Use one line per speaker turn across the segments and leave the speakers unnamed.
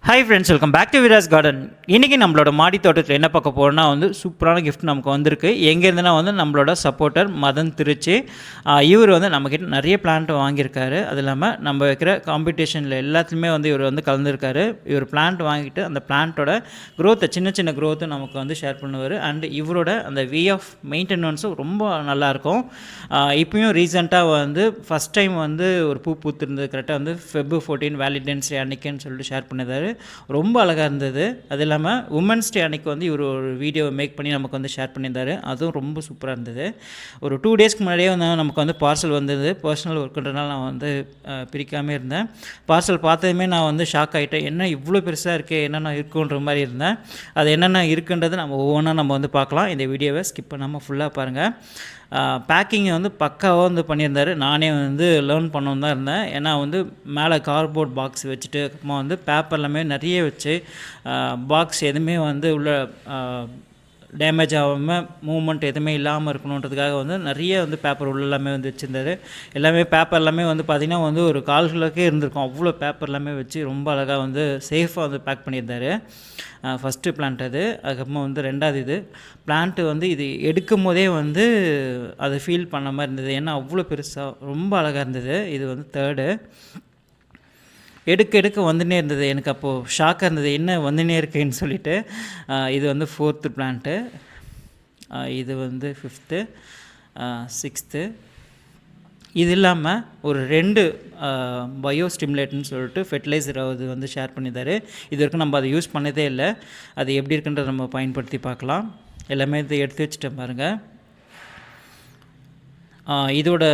Hi friends, welcome back to Viras garden. இன்றைக்கி நம்மளோட மாடி தோட்டத்தில் என்ன பார்க்க போகிறோன்னா சூப்பரான கிஃப்ட் நமக்கு வந்திருக்கு. எங்கேருந்துனா நம்மளோட சப்போர்ட்டர் மதன் திருச்சி. இவர் நம்மக்கிட்ட நிறைய பிளான்ட் வாங்கியிருக்காரு. அது இல்லாமல் நம்ம வைக்கிற காம்படிஷனில் எல்லாத்துலேயுமே இவர் கலந்துருக்காரு. இவர் பிளான்ட் வாங்கிட்டு அந்த பிளான்ட்டோட க்ரோத்தை சின்ன சின்ன க்ரோத்தை நமக்கு ஷேர் பண்ணுவார். அண்ட் இவரோட அந்த வே ஆஃப் மெயின்டெனன்ஸும் ரொம்ப நல்லாயிருக்கும். இப்போயும் ரீசெண்டாக ஃபஸ்ட் டைம் ஒரு பூ பூத்திருந்தது. கரெக்டாக Feb 14 வேலிடன்ஸ் டே அன்னைக்குன்னு சொல்லிட்டு ஷேர் பண்ணியிருந்தார். ரொம்ப அழகாக இருந்தது. அது இல்லாமல் உமன்ஸ் டே அன்றைக்கி இவர் ஒரு வீடியோ மேக் பண்ணி நமக்கு ஷேர் பண்ணியிருந்தார். அதுவும் ரொம்ப சூப்பராக இருந்தது. ஒரு 2 டேஸ்க்கு முன்னாடியே நமக்கு பார்சல் வந்தது. பர்சனல் ஒர்க்குன்றனால நான் பிரிக்காமல் இருந்தேன். பார்சல் பார்த்ததுமே நான் ஷாக் ஆகிட்டேன். என்ன இவ்வளோ பெருசாக இருக்கே, என்னென்ன இருக்குன்ற மாதிரி இருந்தேன். அது என்னென்ன இருக்குன்றது நம்ம ஒவ்வொன்றா நம்ம பார்க்கலாம். இந்த வீடியோவை ஸ்கிப் பண்ணாமல் ஃபுல்லாக பாருங்கள். பேக்கிங் பக்காவாக பண்ணியிருந்தார். நானே லேர்ன் பண்ணணும் தான் இருந்தேன். ஏன்னா மேலே கார்ட்போர்ட் பாக்ஸ் வச்சுட்டு அப்புறமா பேப்பர் எல்லாமே நிறைய வச்சு பாக்ஸ் எதுவுமே உள்ள டேமேஜ் ஆகாமல் மூவ்மெண்ட் எதுவுமே இல்லாமல் இருக்கணுன்றதுக்காக நிறைய பேப்பர் உள்ள எல்லாமே வச்சுருந்தார். எல்லாமே பேப்பர் எல்லாமே பார்த்திங்கன்னா ஒரு கால்களுக்கே இருந்திருக்கும். அவ்வளோ பேப்பர் எல்லாமே வச்சு ரொம்ப அழகாக சேஃபாக பேக் பண்ணியிருந்தார். ஃபஸ்ட்டு பிளான்ட் அது. அதுக்கப்புறமா ரெண்டாவது இது பிளான்ட்டு இது எடுக்கும் போதே அதை ஃபீல் பண்ண மாதிரி இருந்தது. ஏன்னா அவ்வளோ பெருசாக ரொம்ப அழகாக இருந்தது. இது தேர்டு. எடுக்க வந்துனே இருந்தது. எனக்கு அப்போது ஷாக்காக இருந்தது, என்ன வந்துனே இருக்கேன்னு சொல்லிட்டு. இது ஃபோர்த்து பிளான்ட்டு. இது 5th, 6th. இது இல்லாமல் ஒரு 2 பயோ ஸ்டிமுலேட்னு சொல்லிட்டு ஃபெர்டிலைசர் ஷேர் பண்ணியிருந்தார். இது வரைக்கும் நம்ம அதை யூஸ் பண்ணதே இல்லை. அது எப்படி இருக்குன்றதை நம்ம பயன்படுத்தி பார்க்கலாம். எல்லாமே இதை எடுத்து வச்சுட்டேன் பாருங்கள். இதோட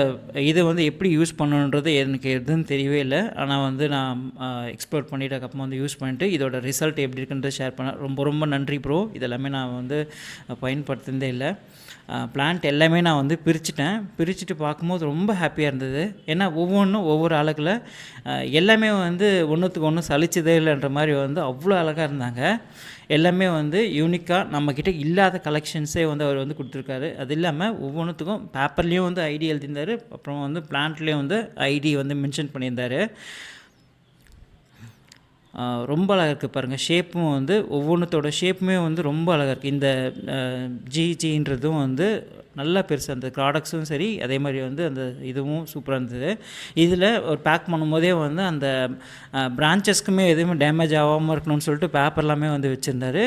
இது எப்படி யூஸ் பண்ணணுன்றது எனக்கு எதுவும் தெரியவே இல்லை. ஆனால் நான் எக்ஸ்ப்ளோர் பண்ணிவிட்டு அதுக்கப்புறமா யூஸ் பண்ணிட்டு இதோட ரிசல்ட் எப்படி இருக்குன்றதை ஷேர் பண்ணேன். ரொம்ப ரொம்ப நன்றி ப்ரோ. இதெல்லாமே நான் பயன்படுத்துனதே இல்லை. பிளான்ட் எல்லாமே நான் பிரிச்சுட்டு பார்க்கும்போது ரொம்ப ஹாப்பியாக இருந்தது. ஏன்னா ஒவ்வொன்றும் ஒவ்வொரு அழகில் எல்லாமே ஒன்றுத்துக்கு ஒன்று சலிச்சதே இல்லைன்ற மாதிரி அவ்வளோ அழகாக இருந்தாங்க. எல்லாமே யூனிக்காக நம்மக்கிட்ட இல்லாத கலெக்ஷன்ஸே அவர் கொடுத்துருக்காரு. அது இல்லாமல் ஒவ்வொன்றுத்துக்கும் பேப்பர்லேயும் ஐடி எழுதியிருந்தார். அப்புறம் பிளான்ட்லேயும் ஐடி மென்ஷன் பண்ணியிருந்தார். ரொம்ப அழகாக இருக்குது பாருங்கள். ஷேப்பும் ஒவ்வொன்றத்தோட ஷேப்புமே ரொம்ப அழகாக இருக்குது. இந்த ஜின்றதும் நல்லா பெருசு. அந்த ப்ராடக்ட்ஸும் சரி, அதே மாதிரி அந்த இதுவும் சூப்பராக இருந்தது. இதில் ஒரு பேக் பண்ணும்போதே அந்த பிரான்ச்சஸ்க்குமே எதுவுமே டேமேஜ் ஆகாமல் இருக்கணும்னு சொல்லிட்டு பேப்பர் எல்லாமே வச்சுருந்தார்.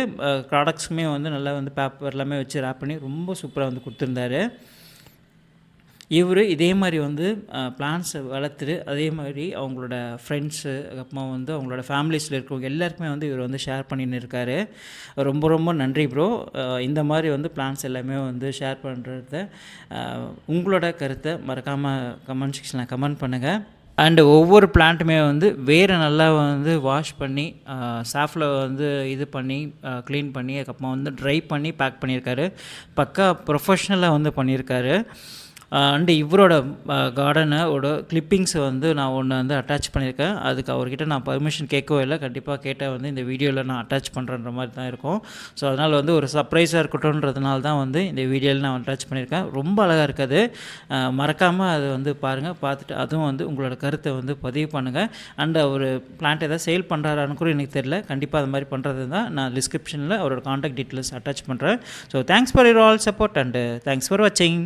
ப்ராடக்ட்ஸுமே நல்லா பேப்பர் எல்லாமே வச்சு ரேப் பண்ணி ரொம்ப சூப்பராக கொடுத்துருந்தாரு. இவர் இதே மாதிரி பிளான்ஸை வளர்த்துட்டு அதே மாதிரி அவங்களோட ஃப்ரெண்ட்ஸு அப்புறமா அவங்களோட ஃபேமிலிஸில் இருக்கிறவங்க எல்லாருக்குமே இவர் ஷேர் பண்ணின்னு இருக்காரு. ரொம்ப ரொம்ப நன்றி ப்ரோ. இந்த மாதிரி பிளான்ஸ் எல்லாமே ஷேர் பண்ணுறத உங்களோட கருத்தை மறக்காமல் கமெண்ட் செக்ஷனில் கமெண்ட் பண்ணுங்கள். அண்டு ஒவ்வொரு பிளான்ட்டுமே வேறு நல்லா வாஷ் பண்ணி சாஃப்டில் இது பண்ணி க்ளீன் பண்ணி அதுக்கப்புறமா ட்ரை பண்ணி பேக் பண்ணியிருக்காரு. பக்கா ப்ரொஃபஷ்னலாக பண்ணியிருக்காரு. அண்டு இவரோட கார்டனோட கிளிப்பிங்ஸை நான் ஒன்று அட்டாச் பண்ணியிருக்கேன். அதுக்கு அவர்கிட்ட நான் பர்மிஷன் கேட்கவே இல்லை. கண்டிப்பாக கேட்டால் இந்த வீடியோவில் நான் அட்டாச் பண்ணுறன்ற மாதிரி தான் இருக்கும். ஸோ அதனால் ஒரு சர்ப்ரைஸாக இருக்கட்டும்ன்றதுனால தான் இந்த வீடியோவில் நான் அட்டாச் பண்ணியிருக்கேன். ரொம்ப அழகாக இருக்காது. மறக்காமல் அது பாருங்கள். பார்த்துட்டு அதுவும் உங்களோட கருத்தை பதிவு பண்ணுங்கள். அண்டு அவர் பிளான்ட் எதாவது சேல் பண்ணுறாரான்னு கூட எனக்கு தெரியல. கண்டிப்பாக அது மாதிரி பண்ணுறது தான் நான் டிஸ்கிரிப்ஷனில் அவரோட காண்டாக்ட் டீட்டெயில்ஸ் அட்டாச் பண்ணுறேன். So thanks for your all support and thanks for வாட்சிங்.